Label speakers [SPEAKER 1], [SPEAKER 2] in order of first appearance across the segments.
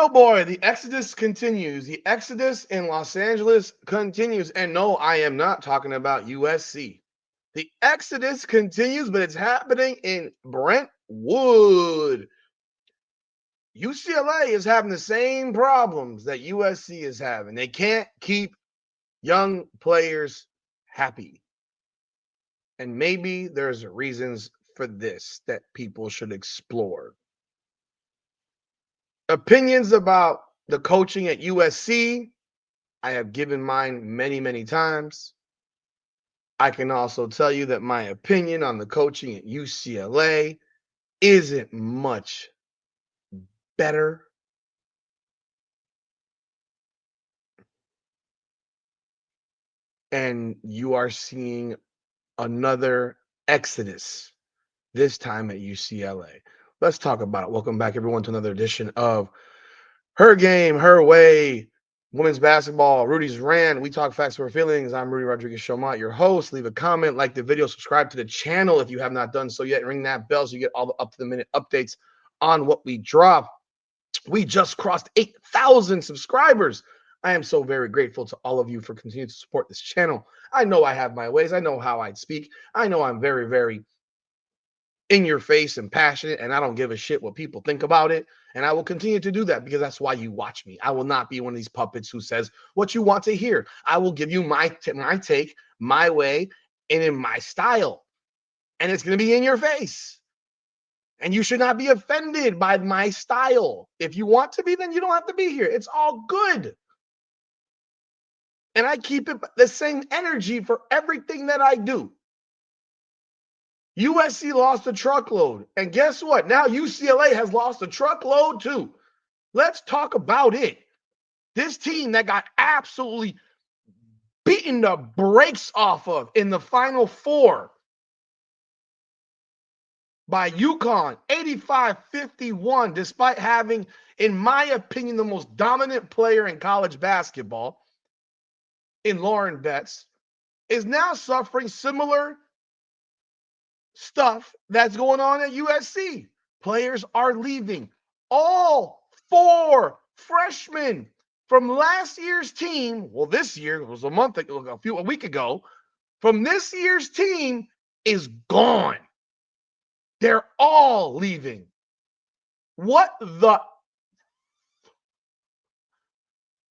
[SPEAKER 1] Oh boy, the exodus continues. The exodus in Los Angeles continues. And no, I am not talking about USC. The exodus continues, but it's happening in Brentwood. UCLA is having the same problems that USC is having. They can't keep young players happy. And maybe there's reasons for this that people should explore. Opinions about the coaching at USC, I have given mine many, many times. I can also tell you that my opinion on the coaching at UCLA isn't much better. And you are seeing another exodus, this time at UCLA. Let's talk about it. Welcome back, everyone, to another edition of Her Game, Her Way, Women's Basketball, Rudy's Rant. We talk facts for feelings. I'm Rudy Rodriguez Shomont, your host. Leave a comment, like the video, subscribe to the channel if you have not done so yet, and ring that bell so you get all the up-to-the-minute updates on what we drop. We just crossed 8,000 subscribers. I am so very grateful to all of you for continuing to support this channel. I know I have my ways. I know how I'd speak. I know I'm very, very in your face and passionate, and I don't give a shit what people think about it. And I will continue to do that because that's why you watch me. I will not be one of these puppets who says what you want to hear. I will give you my take, my way, and in my style. And it's going to be in your face. And you should not be offended by my style. If you want to be, then you don't have to be here. It's all good. And I keep it the same energy for everything that I do. USC lost a truckload. And guess what? Now UCLA has lost a truckload too. Let's talk about it. This team that got absolutely beaten the brakes off of in the Final Four by UConn, 85-51, despite having, in my opinion, the most dominant player in college basketball in Lauren Betts, is now suffering similar stuff that's going on at USC. Players are leaving. All 4 freshmen from last year's team, well, this year, it was a week ago, from this year's team is gone. They're all leaving. What the?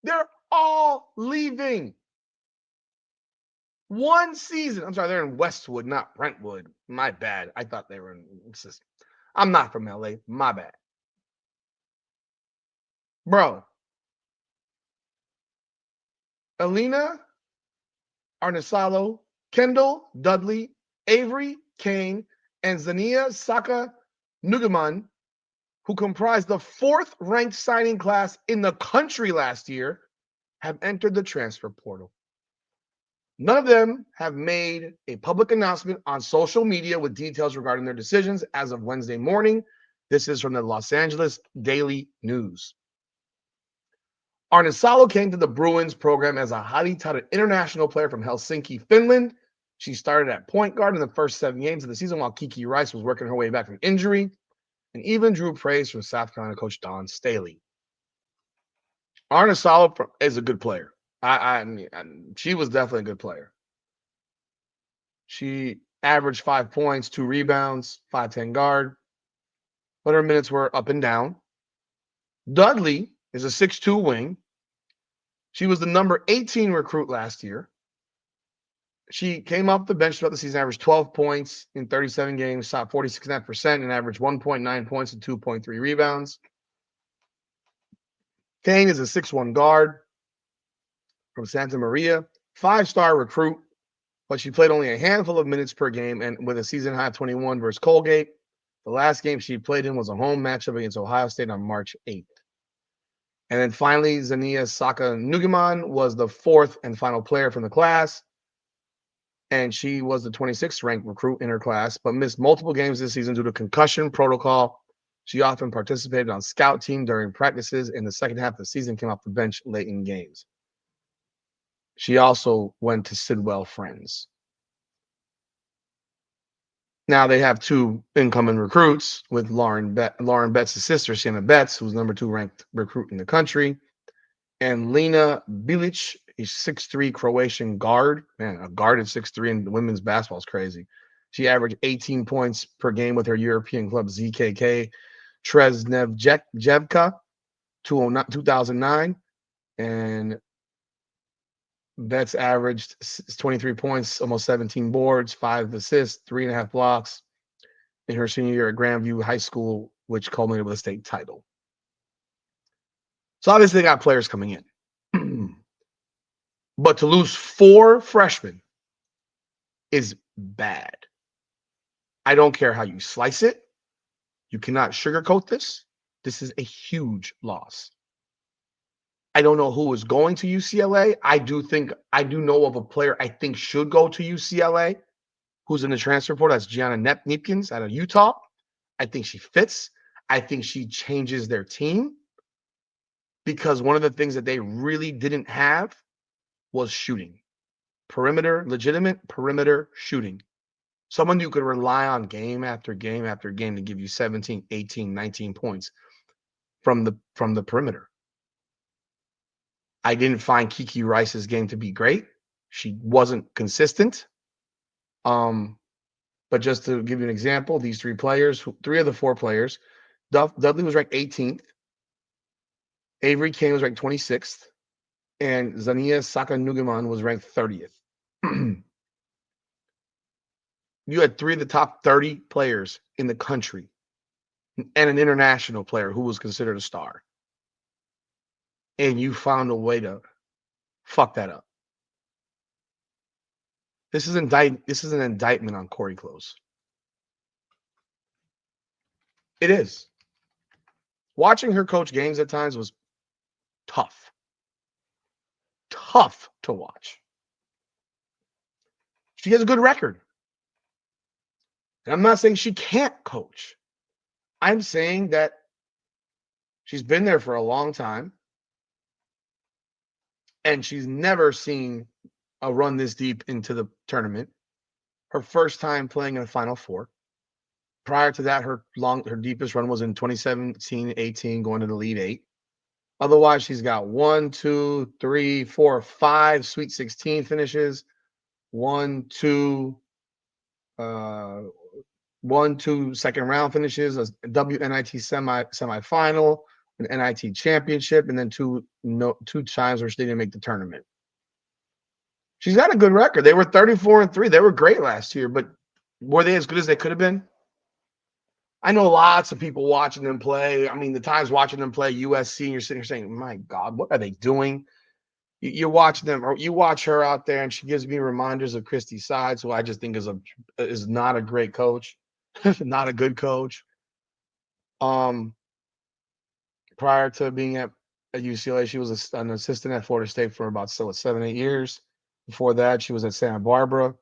[SPEAKER 1] They're all leaving. One season. I'm sorry, they're in Westwood, not Brentwood. My bad. I thought they were in. I'm not from LA. My bad. Bro. Alina, Arnisalo, Kendall, Dudley, Avery, Kane, and Zania Saka Nugaman, who comprised the 4th ranked signing class in the country last year, have entered the transfer portal. None of them have made a public announcement on social media with details regarding their decisions as of Wednesday morning. This is from the Los Angeles Daily News. Arnisalo came to the Bruins program as a highly touted international player from Helsinki, Finland. She started at point guard in the first 7 games of the season while Kiki Rice was working her way back from injury, and even drew praise from South Carolina coach Don Staley. Arnisalo is a good player. I mean, she was definitely a good player. She averaged 5 points, 2 rebounds, 5'10" guard, but her minutes were up and down. Dudley is a 6'2" wing. She was the number 18 recruit last year. She came off the bench throughout the season, averaged 12 points in 37 games, shot 46.5%, and averaged 1.9 points and 2.3 rebounds. Kane is a 6'1" guard from Santa Maria, 5-star recruit, but she played only a handful of minutes per game and with a season high of 21 versus Colgate. The last game she played in was a home matchup against Ohio State on March 8th. And then finally, Zania Saka Nugaman was the 4th and final player from the class. And she was the 26th ranked recruit in her class, but missed multiple games this season due to concussion protocol. She often participated on scout team during practices. In the second half of the season, came off the bench late in games. She also went to Sidwell Friends. Now they have two incoming recruits with Lauren Betts' sister, Sienna Betts, who's number 2 ranked recruit in the country, and Lena Bilic, a 6'3" Croatian guard. Man, a guard at 6'3" in women's basketball is crazy. She averaged 18 points per game with her European club ZKK Trznevjevka 2009. And Betts averaged 23 points, almost 17 boards, 5 assists, 3.5 blocks in her senior year at Grandview High School, which culminated with a state title. So obviously they got players coming in. But to lose 4 freshmen is bad. I don't care how you slice it. You cannot sugarcoat this. This is a huge loss. I don't know who is going to UCLA. I do know of a player I think should go to UCLA who's in the transfer portal. That's Gianna Neepkins out of Utah. I think she fits. I think she changes their team because one of the things that they really didn't have was shooting. Legitimate perimeter shooting. Someone you could rely on game after game after game to give you 17, 18, 19 points from the perimeter. I didn't find Kiki Rice's game to be great. She wasn't consistent. But just to give you an example, these 3 players, 3 of the 4 players, Dudley was ranked 18th, Avery Kane was ranked 26th, and Zania Sakanugaman was ranked 30th. You had 3 of the top 30 players in the country and an international player who was considered a star. And you found a way to fuck that up. This is an indictment on Cori Close. It is. Watching her coach games at times was tough. Tough to watch. She has a good record. And I'm not saying she can't coach. I'm saying that she's been there for a long time and she's never seen a run this deep into the tournament. Her first time playing in the Final Four. Prior to that, her deepest run was in 2017-18, going to the Elite Eight. Otherwise, she's got 1, 2, 3, 4, 5 Sweet 16 finishes. 1, 2 second round finishes, a WNIT semifinal, an NIT championship, and then two times where she didn't make the tournament. She's got a good record. They were 34-3. They were great last year, but were they as good as they could have been? I know lots of people watching them play. I mean, the times watching them play USC, and you're sitting here saying, my God, what are they doing? You're watching them, or you watch her out there, and she gives me reminders of Christy Sides, who I just think is not a great coach, not a good coach. Prior to being at UCLA, she was an assistant at Florida State for about 7-8 years. Before that, she was at Santa Barbara.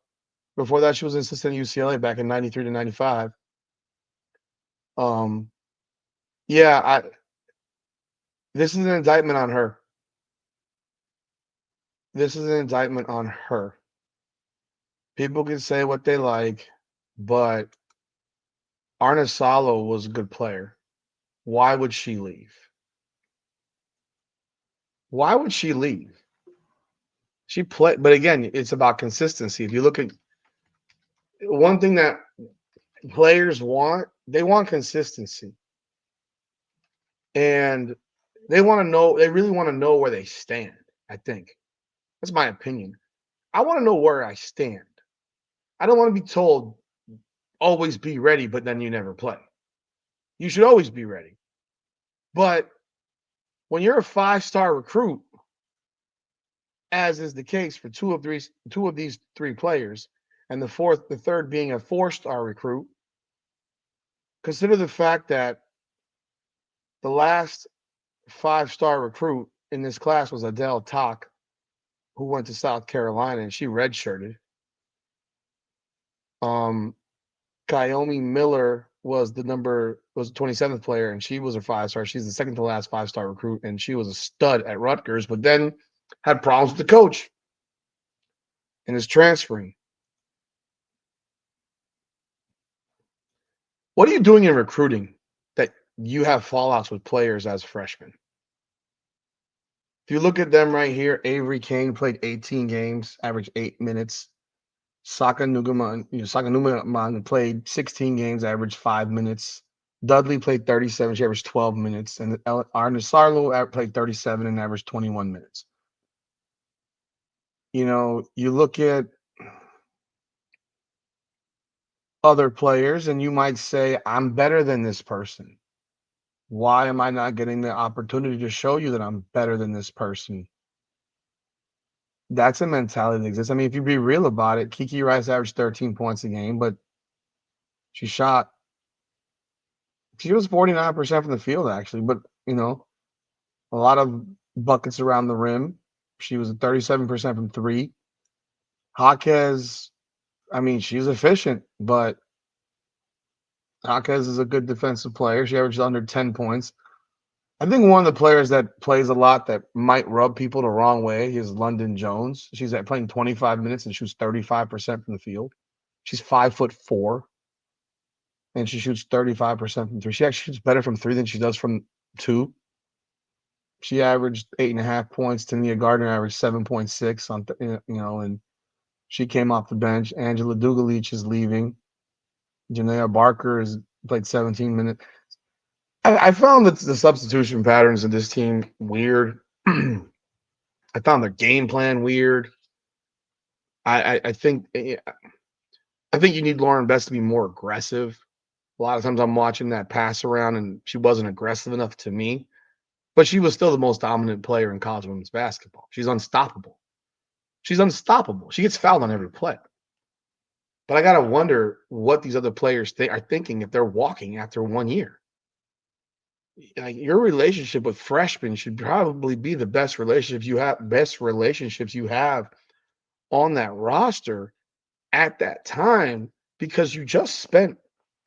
[SPEAKER 1] Before that, she was an assistant at UCLA back in 93 to 95. Yeah, this is an indictment on her. This is an indictment on her. People can say what they like, but Arna Salo was a good player. Why would she leave? Why would she leave? She played, but again, it's about consistency. If you look at one thing that players want, they want consistency. And they really want to know where they stand, I think. That's my opinion. I want to know where I stand. I don't want to be told, always be ready, but then you never play. You should always be ready. But when you're a 5-star recruit, as is the case for two of these 3 players, and the third being a 4-star recruit, consider the fact that the last 5-star recruit in this class was Adele Talk, who went to South Carolina, and she redshirted. Kayomi Miller was the 27th player, and she was a 5-star. She's the second to last 5-star recruit, and she was a stud at Rutgers, but then had problems with the coach and is transferring. What are you doing in recruiting that you have fallouts with players as freshmen? If you look at them right here, Avery Kane played 18 games, averaged 8 minutes. Saka Nugaman played 16 games, averaged 5 minutes. Dudley played 37, she averaged 12 minutes. And Arne Sarlo played 37 and averaged 21 minutes. You look at other players and you might say, I'm better than this person. Why am I not getting the opportunity to show you that I'm better than this person? That's a mentality that exists. I mean, if you be real about it, Kiki Rice averaged 13 points a game, but she was 49% from the field, actually, but a lot of buckets around the rim. She was at 37% from three. Jaquez, I mean, she's efficient, but Jaquez is a good defensive player. She averages under 10 points. I think one of the players that plays a lot that might rub people the wrong way is London Jones. She's playing 25 minutes and shoots 35% from the field. She's 5'4", and she shoots 35% from three. She actually shoots better from three than she does from two. She averaged 8.5 points. Tania Gardner averaged 7.6 on, and she came off the bench. Angela Dugalich is leaving. Janaea Barker has played 17 minutes. I found that the substitution patterns of this team weird. I found their game plan weird. I think you need Lauren Best to be more aggressive. A lot of times I'm watching that pass around and she wasn't aggressive enough to me, but she was still the most dominant player in college women's basketball. She's unstoppable. She's unstoppable. She gets fouled on every play. But I got to wonder what these other players are thinking if they're walking after 1 year. Your relationship with freshmen should probably be the best relationships you have on that roster at that time, because you just spent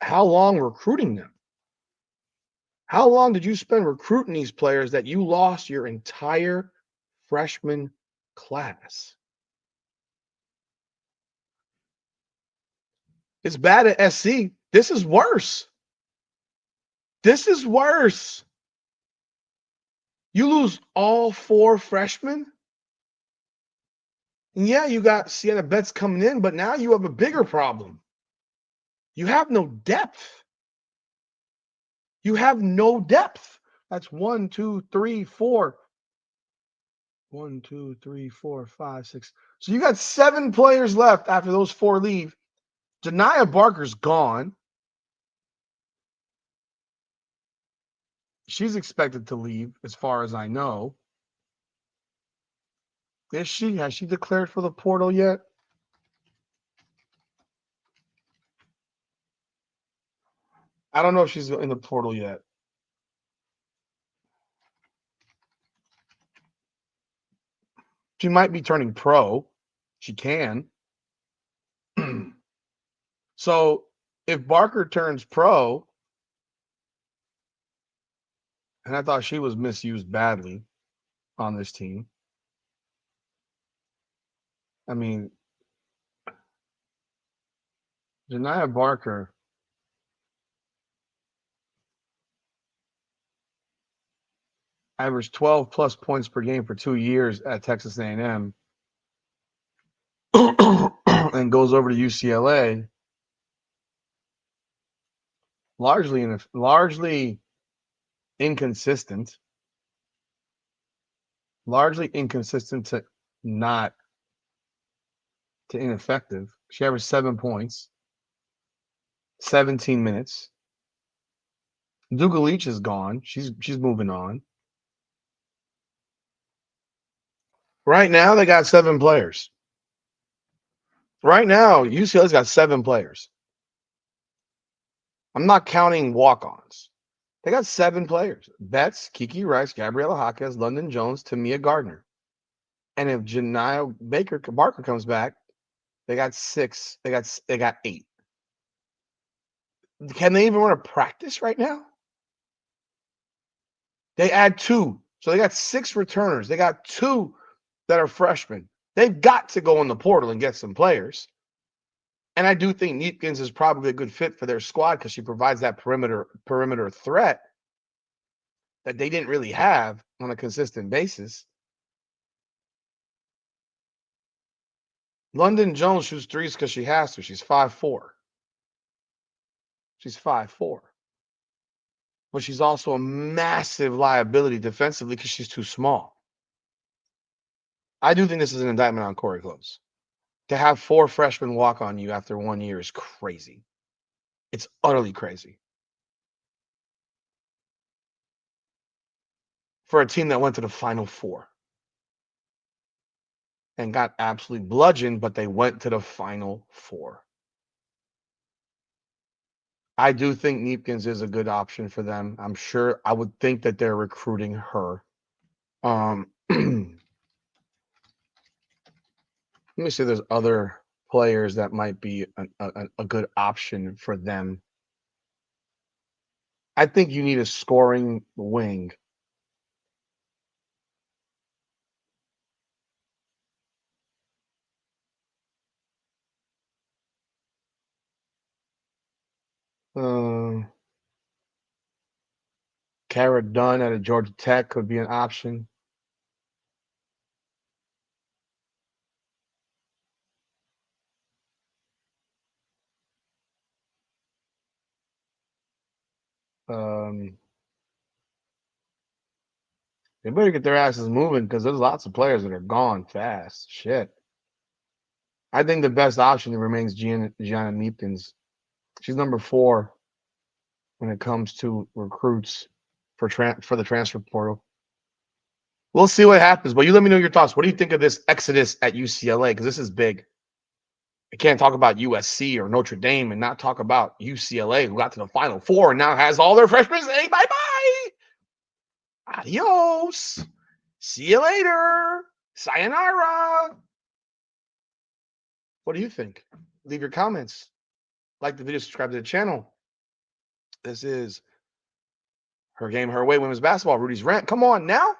[SPEAKER 1] how long recruiting them? How long did you spend recruiting these players that you lost your entire freshman class? It's bad at SC. This is worse. This is worse. You lose all 4 freshmen. And yeah, you got Sienna Betts coming in, but now you have a bigger problem. You have no depth. You have no depth. That's 1, 2, 3, 4. 1, 2, 3, 4, 5, 6. So you got 7 players left after those 4 leave. Janiah Barker's gone. She's expected to leave, as far as I know. Has she declared for the portal yet? I don't know if she's in the portal yet. She might be turning pro. She can. So if Barker turns pro, and I thought she was misused badly on this team. I mean, Janiah Barker averaged 12 plus points per game for 2 years at Texas A&M and goes over to UCLA largely inconsistent to not to ineffective. She averaged 7 points, 17 minutes. Dugalich is gone. She's moving on. Right now, they got 7 players. Right now, UCLA's got 7 players. I'm not counting walk-ons. They got 7 players. Betts, Kiki Rice, Gabriella Jaquez, London Jones, Tamia Gardner. And if Janiah Barker comes back, they got 6. They got 8. Can they even run a practice right now? They add 2. So they got 6 returners. They got 2 that are freshmen. They've got to go in the portal and get some players. And I do think Neepkins is probably a good fit for their squad because she provides that perimeter threat that they didn't really have on a consistent basis. London Jones shoots threes because she has to. She's 5'4". She's 5'4". But she's also a massive liability defensively because she's too small. I do think this is an indictment on Cori Close. To have 4 freshmen walk on you after 1 year is crazy. It's utterly crazy. For a team that went to the Final Four and got absolutely bludgeoned, but they went to the Final Four. I do think Neepkins is a good option for them. I'm sure I would think that they're recruiting her. Let me see if there's other players that might be a good option for them. I think you need a scoring wing. Kara Dunn out of Georgia Tech could be an option. They better get their asses moving because there's lots of players that are gone fast. Shit. I think the best option remains Gianna Neepkins. She's number 4 when it comes to recruits for the transfer portal. We'll see what happens, but you let me know your thoughts. What do you think of this exodus at UCLA? Because this is big. I can't talk about USC or Notre Dame and not talk about UCLA, who got to the Final Four and now has all their freshmen saying bye-bye. Adios. See you later. Sayonara. What do you think? Leave your comments. Like the video, subscribe to the channel. This is Her Game, Her Way Women's Basketball. Rudy's Rant. Come on now.